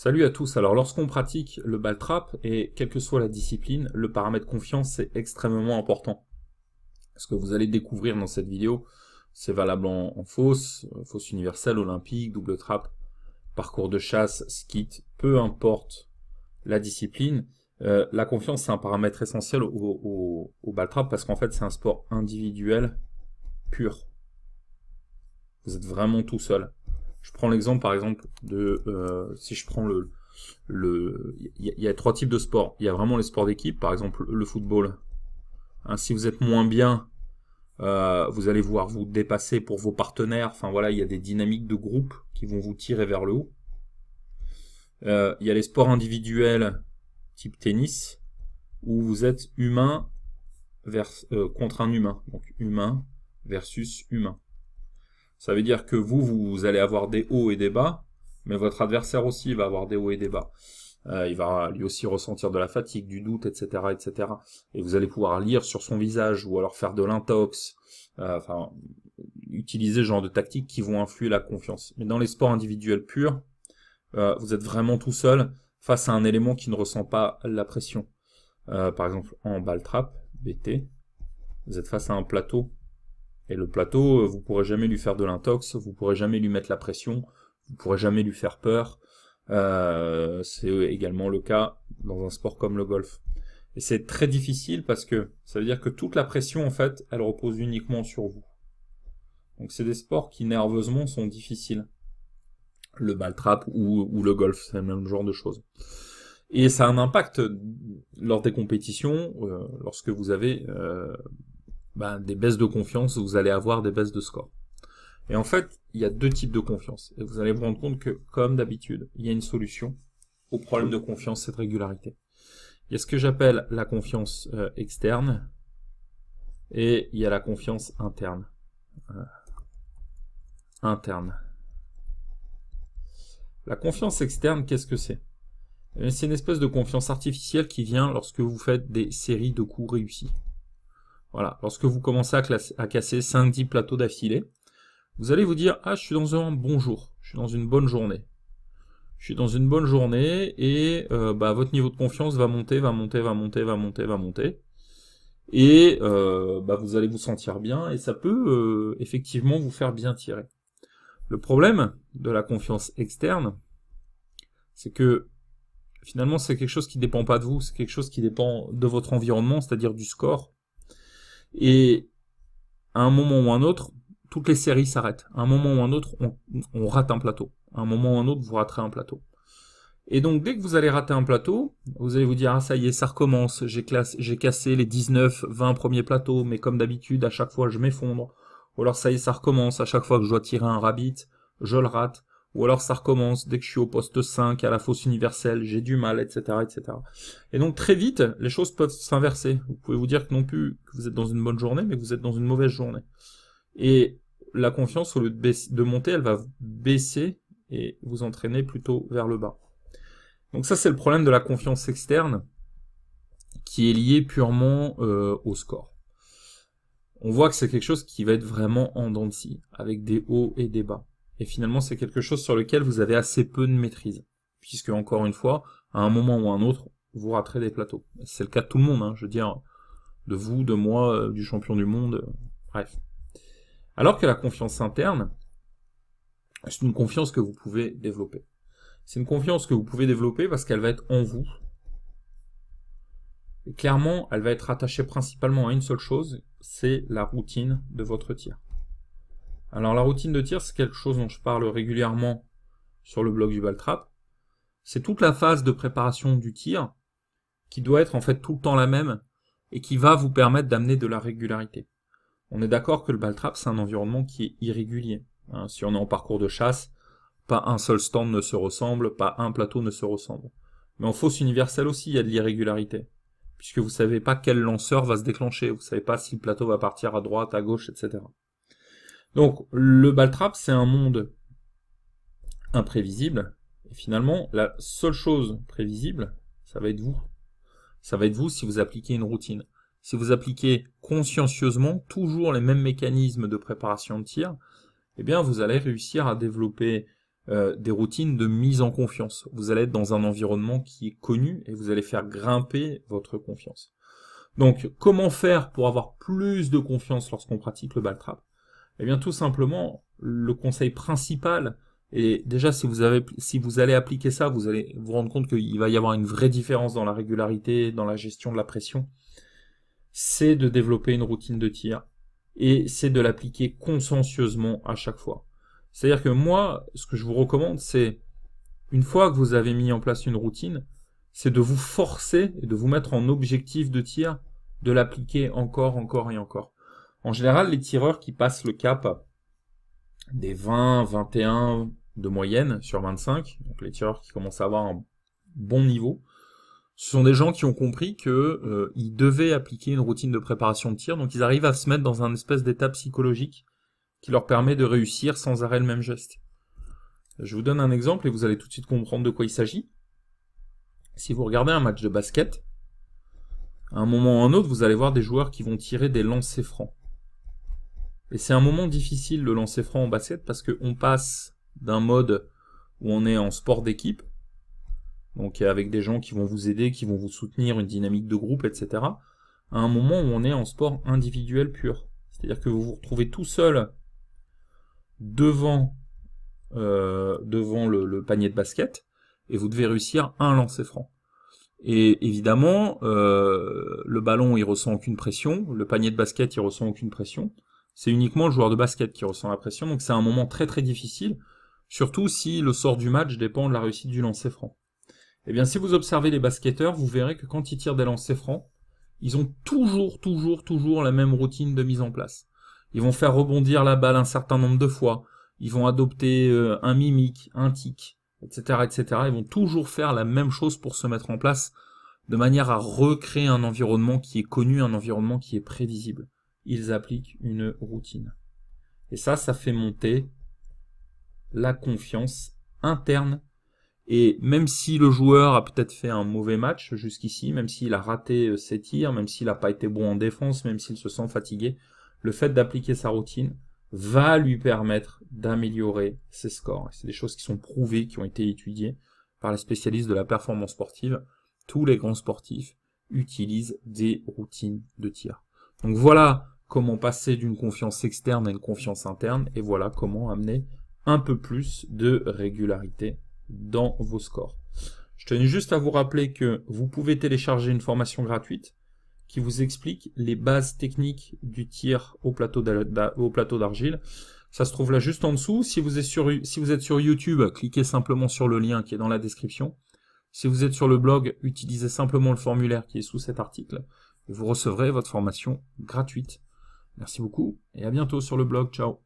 Salut à tous. Alors lorsqu'on pratique le ball trap, et quelle que soit la discipline, le paramètre confiance c'est extrêmement important. Ce que vous allez découvrir dans cette vidéo, c'est valable en fosse, fosse universelle, olympique, double trap, parcours de chasse, skit, peu importe la discipline. La confiance c'est un paramètre essentiel au ball trap parce qu'en fait c'est un sport individuel pur. Vous êtes vraiment tout seul. Je prends l'exemple par exemple de si je prends il y a trois types de sports. Il y a vraiment les sports d'équipe, par exemple le football. Hein, si vous êtes moins bien, vous allez voir vous dépasser pour vos partenaires. Enfin voilà, il y a des dynamiques de groupe qui vont vous tirer vers le haut. Il y a les sports individuels type tennis où vous êtes humain contre un humain, donc humain versus humain. Ça veut dire que vous allez avoir des hauts et des bas, mais votre adversaire aussi va avoir des hauts et des bas. Il va lui aussi ressentir de la fatigue, du doute, etc., etc. Et vous allez pouvoir lire sur son visage, ou alors faire de l'intox, enfin, utiliser ce genre de tactiques qui vont influer la confiance. Mais dans les sports individuels purs, vous êtes vraiment tout seul face à un élément qui ne ressent pas la pression. Par exemple, en ball trap, BT, vous êtes face à un plateau. Et le plateau, vous pourrez jamais lui faire de l'intox, vous pourrez jamais lui mettre la pression, vous pourrez jamais lui faire peur. C'est également le cas dans un sport comme le golf. Et c'est très difficile parce que ça veut dire que toute la pression, en fait, elle repose uniquement sur vous. Donc c'est des sports qui, nerveusement, sont difficiles. Le ball trap ou le golf, c'est le même genre de choses. Et ça a un impact lors des compétitions, lorsque vous avez des baisses de confiance, vous allez avoir des baisses de score. Et en fait, il y a deux types de confiance. Et vous allez vous rendre compte que, comme d'habitude, il y a une solution au problème de confiance et de régularité. Il y a ce que j'appelle la confiance externe, et il y a la confiance interne. La confiance externe, qu'est-ce que c'est? C'est une espèce de confiance artificielle qui vient lorsque vous faites des séries de coups réussis. Voilà, lorsque vous commencez à casser 5-10 plateaux d'affilée, vous allez vous dire « Ah, je suis dans un bon jour, je suis dans une bonne journée. » Je suis dans une bonne journée et votre niveau de confiance va monter. Et vous allez vous sentir bien et ça peut effectivement vous faire bien tirer. Le problème de la confiance externe, c'est que finalement c'est quelque chose qui ne dépend pas de vous, c'est quelque chose qui dépend de votre environnement, c'est-à-dire du score. Et à un moment ou un autre, toutes les séries s'arrêtent. À un moment ou un autre, on rate un plateau. À un moment ou un autre, vous raterez un plateau. Et donc, dès que vous allez rater un plateau, vous allez vous dire « Ah, ça y est, ça recommence, j'ai cassé les 19, 20 premiers plateaux, mais comme d'habitude, à chaque fois, je m'effondre. » Ou alors, ça y est, ça recommence, à chaque fois que je dois tirer un rabbit, je le rate. Ou alors, ça recommence, dès que je suis au poste 5, à la fosse universelle, j'ai du mal, etc., etc. Et donc, très vite, les choses peuvent s'inverser. Vous pouvez vous dire que non plus que vous êtes dans une bonne journée, mais que vous êtes dans une mauvaise journée. Et la confiance, au lieu de monter, elle va baisser et vous entraîner plutôt vers le bas. Donc ça, c'est le problème de la confiance externe qui est lié purement au score. On voit que c'est quelque chose qui va être vraiment en dents de scie, avec des hauts et des bas. Et finalement, c'est quelque chose sur lequel vous avez assez peu de maîtrise. Puisque, encore une fois, à un moment ou à un autre, vous raterez des plateaux. C'est le cas de tout le monde, hein, je veux dire, de vous, de moi, du champion du monde, bref. Alors que la confiance interne, c'est une confiance que vous pouvez développer. C'est une confiance que vous pouvez développer parce qu'elle va être en vous. Et clairement, elle va être attachée principalement à une seule chose, c'est la routine de votre tir. Alors la routine de tir, c'est quelque chose dont je parle régulièrement sur le blog du ball trap. C'est toute la phase de préparation du tir qui doit être en fait tout le temps la même et qui va vous permettre d'amener de la régularité. On est d'accord que le ball trap, c'est un environnement qui est irrégulier. Hein, si on est en parcours de chasse, pas un seul stand ne se ressemble, pas un plateau ne se ressemble. Mais en fosse universelle aussi, il y a de l'irrégularité. Puisque vous savez pas quel lanceur va se déclencher, vous savez pas si le plateau va partir à droite, à gauche, etc. Donc, le ball trap, c'est un monde imprévisible. Et finalement, la seule chose prévisible, ça va être vous. Ça va être vous si vous appliquez une routine. Si vous appliquez consciencieusement toujours les mêmes mécanismes de préparation de tir, eh bien vous allez réussir à développer des routines de mise en confiance. Vous allez être dans un environnement qui est connu et vous allez faire grimper votre confiance. Donc, comment faire pour avoir plus de confiance lorsqu'on pratique le ball trap? Eh bien, tout simplement, le conseil principal, et déjà si vous allez appliquer ça, vous allez vous rendre compte qu'il va y avoir une vraie différence dans la régularité, dans la gestion de la pression, c'est de développer une routine de tir, et c'est de l'appliquer consciencieusement à chaque fois. C'est-à-dire que moi, ce que je vous recommande, c'est, une fois que vous avez mis en place une routine, c'est de vous forcer et de vous mettre en objectif de tir, de l'appliquer encore et encore. En général, les tireurs qui passent le cap des 20, 21 de moyenne sur 25, donc les tireurs qui commencent à avoir un bon niveau, ce sont des gens qui ont compris que ils devaient appliquer une routine de préparation de tir, donc ils arrivent à se mettre dans un espèce d'état psychologique qui leur permet de réussir sans arrêt le même geste. Je vous donne un exemple et vous allez tout de suite comprendre de quoi il s'agit. Si vous regardez un match de basket, à un moment ou à un autre, vous allez voir des joueurs qui vont tirer des lancers francs. Et c'est un moment difficile le lancer franc en basket parce qu'on passe d'un mode où on est en sport d'équipe, donc avec des gens qui vont vous aider, qui vont vous soutenir, une dynamique de groupe, etc., à un moment où on est en sport individuel pur. C'est-à-dire que vous vous retrouvez tout seul devant le panier de basket et vous devez réussir un lancer franc. Et évidemment, le ballon il ressent aucune pression, le panier de basket il ressent aucune pression. C'est uniquement le joueur de basket qui ressent la pression, donc c'est un moment très très difficile, surtout si le sort du match dépend de la réussite du lancer franc. Eh bien, si vous observez les basketteurs, vous verrez que quand ils tirent des lancers francs, ils ont toujours la même routine de mise en place. Ils vont faire rebondir la balle un certain nombre de fois, ils vont adopter un mimique, un tic, etc., etc. Ils vont toujours faire la même chose pour se mettre en place, de manière à recréer un environnement qui est connu, un environnement qui est prévisible. Ils appliquent une routine. Et ça fait monter la confiance interne. Et même si le joueur a peut-être fait un mauvais match jusqu'ici, même s'il a raté ses tirs, même s'il n'a pas été bon en défense, même s'il se sent fatigué, le fait d'appliquer sa routine va lui permettre d'améliorer ses scores. C'est des choses qui sont prouvées, qui ont été étudiées par les spécialistes de la performance sportive. Tous les grands sportifs utilisent des routines de tir. Donc voilà comment passer d'une confiance externe à une confiance interne, et voilà comment amener un peu plus de régularité dans vos scores. Je tenais juste à vous rappeler que vous pouvez télécharger une formation gratuite qui vous explique les bases techniques du tir au plateau d'argile. Ça se trouve là juste en dessous. Si vous êtes sur YouTube, cliquez simplement sur le lien qui est dans la description. Si vous êtes sur le blog, utilisez simplement le formulaire qui est sous cet article et vous recevrez votre formation gratuite. Merci beaucoup et à bientôt sur le blog. Ciao.